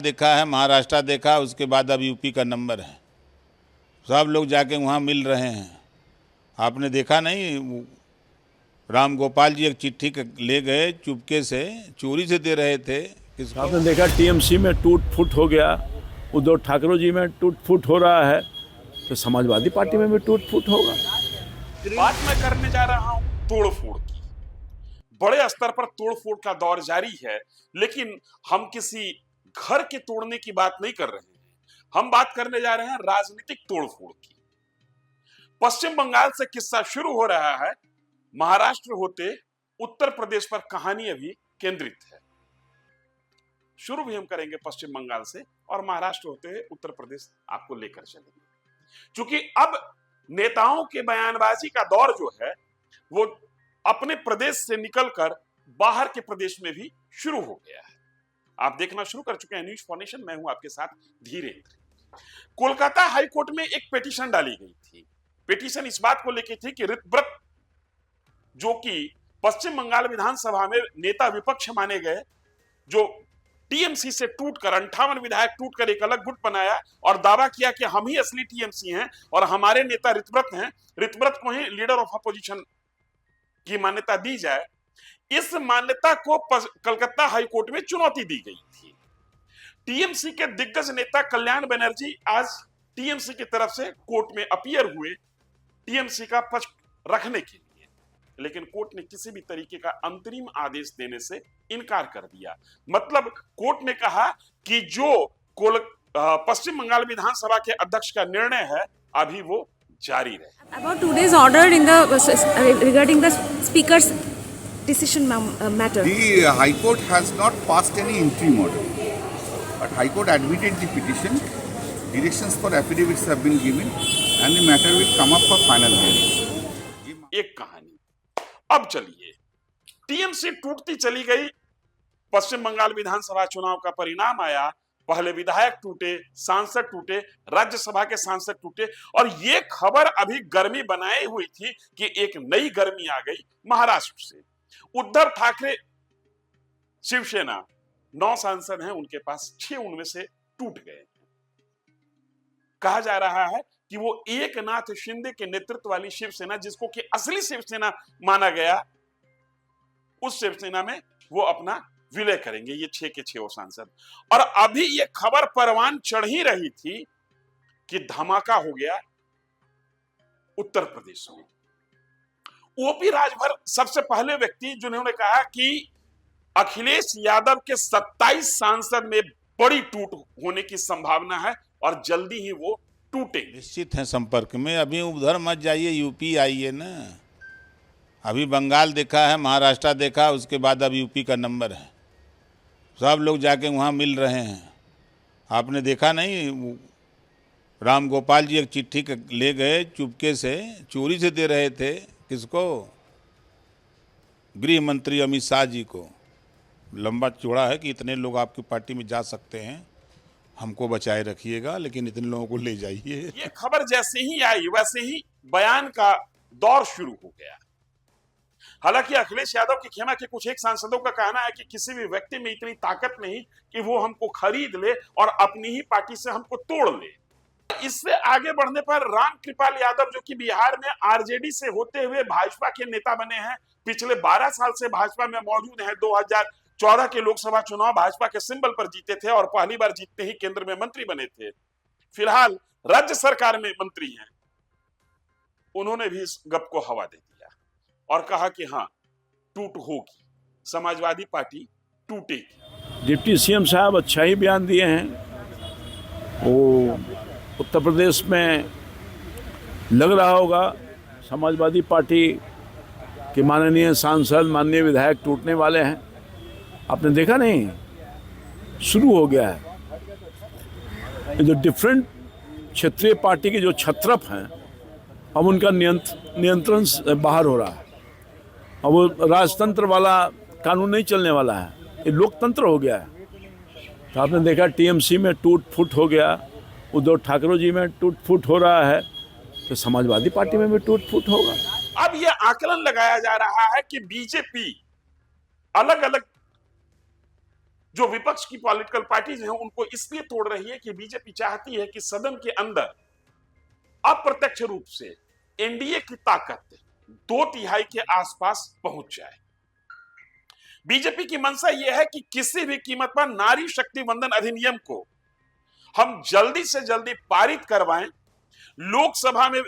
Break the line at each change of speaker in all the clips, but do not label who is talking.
देखा है, महाराष्ट्र देखा, उसके बाद अब यूपी का नंबर है। सब लोग जाके वहाँ मिल रहे हैं। आपने देखा नहीं, राम गोपाल जी एक चिट्ठी ले गए, चुपके से चोरी से दे रहे थे। किसको?
आपने देखा टीएमसी में टूट फूट हो गया, उद्धव ठाकरे जी में टूट फूट हो रहा है, तो समाजवादी पार्टी में भी टूट फूट होगा।
बात मैं करने जा रहा हूं तोड़ फोड़ की। बड़े स्तर पर तोड़ फोड़ का दौर जारी है, लेकिन हम किसी घर के तोड़ने की बात नहीं कर रहे हैं। हम बात करने जा रहे हैं राजनीतिक तोड़ फोड़ की। पश्चिम बंगाल से किस्सा शुरू हो रहा है, महाराष्ट्र होते उत्तर प्रदेश पर कहानी अभी केंद्रित है। शुरू भी हम करेंगे पश्चिम बंगाल से और महाराष्ट्र होते हुए उत्तर प्रदेश आपको लेकर चलेंगे, क्योंकि अब नेताओं के बयानबाजी का दौर जो है वो अपने प्रदेश से निकलकर बाहर के प्रदेश में भी शुरू हो गया है। आप देखना शुरू कर चुके हैं न्यूज फाउंडेशन, मैं हूं आपके साथ धीरेन्द्र। कोलकाता हाईकोर्ट में एक पिटीशन डाली गई थी। पिटीशन इस बात को लेकर थी कि ऋतव्रत, जो कि पश्चिम बंगाल विधानसभा में नेता विपक्ष माने गए, जो टीएमसी से टूटकर 58 विधायक टूटकर एक अलग गुट बनाया और दावा किया कि हम ही असली टीएमसी हैं और हमारे नेता ऋतव्रत हैं, ऋतव्रत को ही लीडर ऑफ अपोजिशन की मान्यता दी जाए। इस मान्यता को कलकत्ता हाईकोर्ट में चुनौती दी गई थी। टीएमसी के दिग्गज नेता कल्याण बनर्जी आज टीएमसी की तरफ से कोर्ट में अपीयर हुए टीएमसी का पक्ष रखने के लिए, लेकिन कोर्ट ने किसी भी तरीके का अंतरिम आदेश देने से इनकार कर दिया। मतलब कोर्ट ने कहा कि जो पश्चिम बंगाल विधानसभा के अध्यक्ष का निर्णय है अभी वो जारी रहे।
About today's order in the regarding the speaker's decision matter.
The High Court has not passed any interim order, but High Court admitted the petition. Directions for affidavits have been given, and the matter will come up for final hearing.
एक कहानी। अब चलिए, TMC टूटती चली गई। पश्चिम बंगाल विधानसभा चुनाव का परिणाम आया, पहले विधायक टूटे, सांसद टूटे, राज्यसभा के सांसद टूटे, और ये खबर अभी गर्मी बनाए हुई थी कि एक नई गर्मी आ गई महाराष्ट्र से। उद्धव ठाकरे शिवसेना 9 सांसद हैं उनके पास, 6 उनमें से टूट गए। कहा जा रहा है कि वो एकनाथ शिंदे के नेतृत्व वाली शिवसेना, जिसको कि असली शिवसेना माना गया, उस शिवसेना में वो अपना विलय करेंगे, ये 6 के 6 सांसद। और अभी ये खबर परवान चढ़ ही रही थी कि धमाका हो गया उत्तर प्रदेश में। ओपी राजभर सबसे पहले व्यक्ति जिन्होंने कहा कि अखिलेश यादव के 27 सांसद में बड़ी टूट होने की संभावना है और जल्दी ही वो टूटेंगे।
निश्चित है संपर्क में। अभी उधर मत जाइए, यूपी आइए ना। अभी बंगाल देखा है, महाराष्ट्र देखा, उसके बाद अब यूपी का नंबर है। सब लोग जाके वहाँ मिल रहे हैं। आपने देखा नहीं, राम गोपाल जी एक चिट्ठी ले गए, चुपके से चोरी से दे रहे थे। किसको? गृह मंत्री अमित शाह जी को। लंबा चौड़ा है कि इतने लोग आपकी पार्टी में जा सकते हैं, हमको बचाए रखिएगा, लेकिन इतने लोगों को ले जाइए।
ये खबर जैसे ही आई वैसे ही बयान का दौर शुरू हो गया। हालांकि अखिलेश यादव की खेमा के कुछ एक सांसदों का कहना है कि किसी भी व्यक्ति में इतनी ताकत नहीं कि वो हमको खरीद ले और अपनी ही पार्टी से हमको तोड़ ले। इससे आगे बढ़ने पर रामकृपाल यादव, जो कि बिहार में आरजेडी से होते हुए भाजपा के नेता बने हैं, पिछले 12 साल से भाजपा में मौजूद हैं, 2014 के लोकसभा चुनाव भाजपा के सिंबल पर जीते थे और पहली बार जीतते ही केंद्र में मंत्री बने थे। फिलहाल राज्य सरकार में मंत्री हैं। उन्होंने भी इस गप को हवा दे दिया और कहा कि हाँ, टूट होगी, समाजवादी पार्टी टूटेगी।
डिप्टी सीएम साहब अच्छा ही बयान दिए हैं। वो उत्तर प्रदेश में लग रहा होगा समाजवादी पार्टी के माननीय सांसद, माननीय विधायक टूटने वाले हैं। आपने देखा नहीं, शुरू हो गया है। जो डिफरेंट क्षेत्रीय पार्टी के जो छत्रप हैं, अब उनका नियंत्रण बाहर हो रहा है। अब वो राजतंत्र वाला कानून नहीं चलने वाला है, ये लोकतंत्र हो गया है। तो आपने देखा टीएमसी में टूट फूट हो गया, उद्धव ठाकरे जी में टूट फूट हो रहा है, तो समाजवादी पार्टी में भी टूट फूट होगा।
अब यह आकलन लगाया जा रहा है कि बीजेपी अलग अलग जो विपक्ष की पॉलिटिकल पार्टीज हैं उनको इसलिए तोड़ रही है कि बीजेपी चाहती है कि सदन के अंदर अप्रत्यक्ष रूप से एनडीए की ताकत 2/3 के आसपास पहुंच जाए। बीजेपी की मंशा यह है कि किसी भी कीमत पर नारी शक्ति वंदन अधिनियम को हम जल्दी से जल्दी पारित करवाएं। लोकसभा में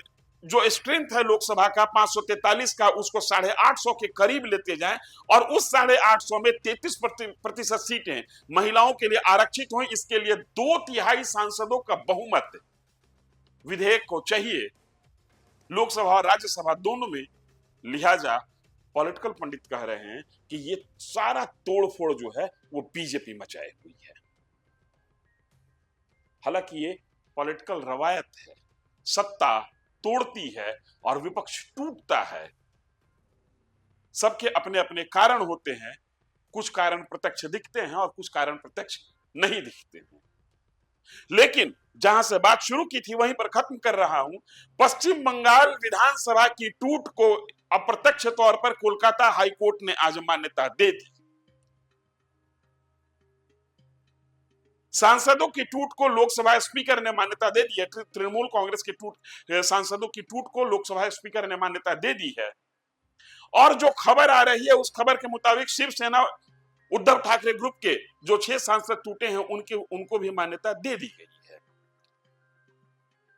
जो स्ट्रेंथ है लोकसभा का 543 का, उसको 850 के करीब लेते जाएं और उस 850 में 33% सीटें महिलाओं के लिए आरक्षित हों। इसके लिए 2/3 सांसदों का बहुमत विधेयक को चाहिए, लोकसभा और राज्यसभा दोनों में। लिहाजा पॉलिटिकल पंडित कह रहे हैं कि ये सारा तोड़फोड़ जो है वो बीजेपी मचाए हुई है। हालांकि ये पॉलिटिकल रवायत है, सत्ता तोड़ती है और विपक्ष टूटता है। सबके अपने अपने कारण होते हैं, कुछ कारण प्रत्यक्ष दिखते हैं और कुछ कारण प्रत्यक्ष नहीं दिखते हैं। लेकिन जहां से बात शुरू की थी वहीं पर खत्म कर रहा हूं। पश्चिम बंगाल विधानसभा की टूट को अप्रत्यक्ष तौर पर कोलकाता हाईकोर्ट ने आज मान्यता दे दी। सांसदों की टूट को लोकसभा स्पीकर ने मान्यता दे दी है। तृणमूल कांग्रेस के सांसदों की टूट को लोकसभा स्पीकर ने मान्यता दे दी है। और जो खबर आ रही है उस खबर के मुताबिक शिवसेना उद्धव ठाकरे ग्रुप के जो 6 सांसद टूटे हैं उनको भी मान्यता दे दी गई है।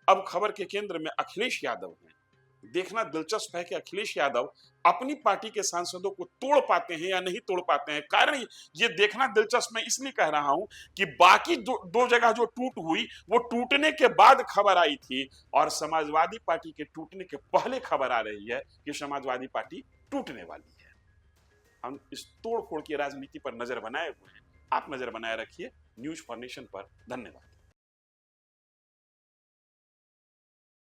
अब खबर के केंद्र में अखिलेश यादव हैं। देखना दिलचस्प है कि अखिलेश यादव अपनी पार्टी के सांसदों को तोड़ पाते हैं या नहीं तोड़ पाते हैं। कारण ये देखना दिलचस्प मैं इसलिए कह रहा हूं कि बाकी दो जगह जो टूट हुई वो टूटने के बाद खबर आई थी और समाजवादी पार्टी के टूटने के पहले खबर आ रही है कि समाजवादी पार्टी टूटने वाली है। हम इस तोड़फोड़ की राजनीति पर नजर बनाए हुए हैं। आप नजर बनाए रखिए न्यूज फॉर नेशन पर। धन्यवाद।